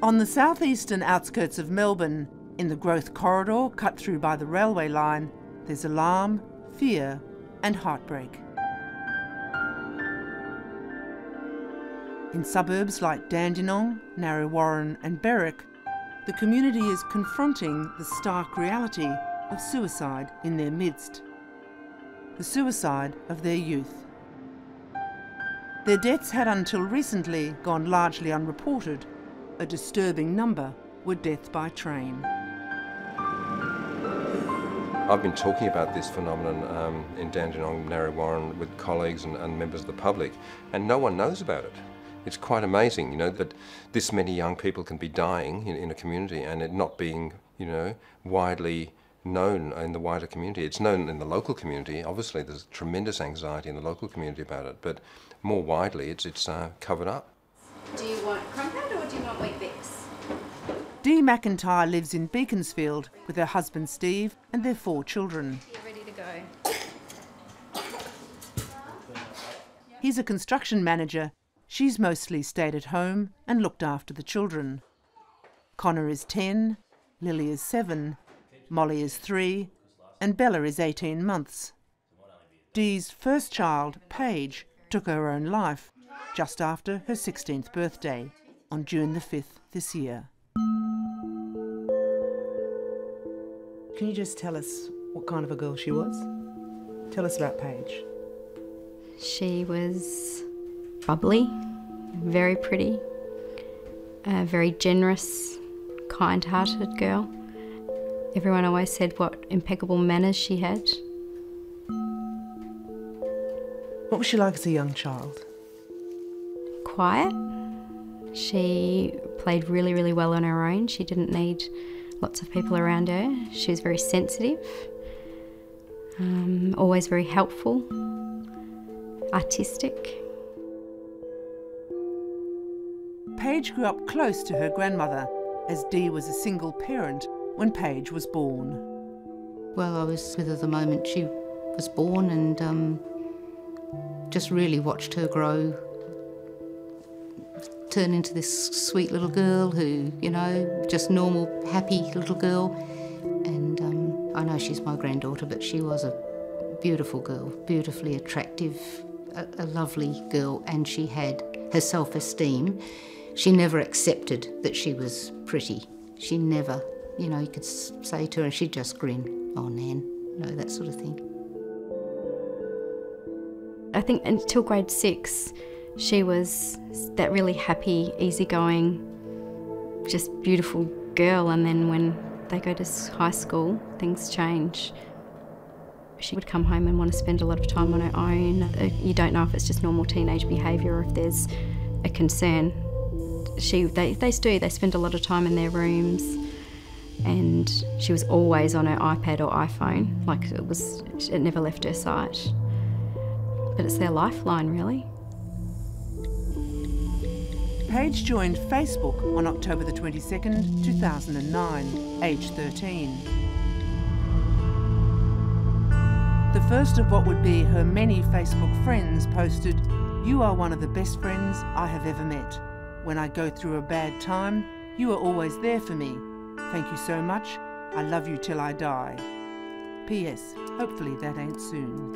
On the southeastern outskirts of Melbourne, in the growth corridor cut through by the railway line, there's alarm, fear and heartbreak. In suburbs like Dandenong, Narre Warren and Berwick, the community is confronting the stark reality of suicide in their midst. The suicide of their youth. Their deaths had until recently gone largely unreported. A disturbing number were deaths by train. I've been talking about this phenomenon in Dandenong, Narre Warren with colleagues and members of the public, and no one knows about it. It's quite amazing, you know, that this many young people can be dying in a community and it not being, you know, widely known in the wider community. It's known in the local community. Obviously there's tremendous anxiety in the local community about it, but more widely it's covered up. Do you want Crumpet or do you want Wheat Bix? Dee McIntyre lives in Beaconsfield with her husband Steve and their 4 children. You're ready to go. He's a construction manager. She's mostly stayed at home and looked after the children. Connor is 10, Lily is 7, Molly is 3 and Bella is 18 months. Dee's first child, Paige, took her own life just after her 16th birthday on June the 5th this year. Can you just tell us what kind of a girl she was? Tell us about Paige. She was bubbly, very pretty, a very generous, kind-hearted girl. Everyone always said what impeccable manners she had. What was she like as a young child? Quiet. She played really, really well on her own. She didn't need lots of people around her. She was very sensitive, always very helpful, artistic. Paige grew up close to her grandmother, as Dee was a single parent when Paige was born. Well, I was with her the moment she was born and just really watched her grow, turn into this sweet little girl who, you know, just normal, happy little girl. And I know she's my granddaughter, but she was a beautiful girl, beautifully attractive, a lovely girl, and she had her self-esteem. She never accepted that she was pretty. She never, you know, you could say to her and she'd just grin, "Oh, Nan," you know, that sort of thing. I think until grade 6, she was that really happy, easygoing, just beautiful girl, and then when they go to high school, things change. She would come home and want to spend a lot of time on her own. You don't know if it's just normal teenage behaviour or if there's a concern. They spend a lot of time in their rooms, and she was always on her iPad or iPhone, like it never left her sight. But it's their lifeline, really. Paige joined Facebook on October the 22nd, 2009, aged 13. The first of what would be her many Facebook friends posted, "You are one of the best friends I have ever met. When I go through a bad time, you are always there for me. Thank you so much. I love you till I die. P.S. Hopefully that ain't soon."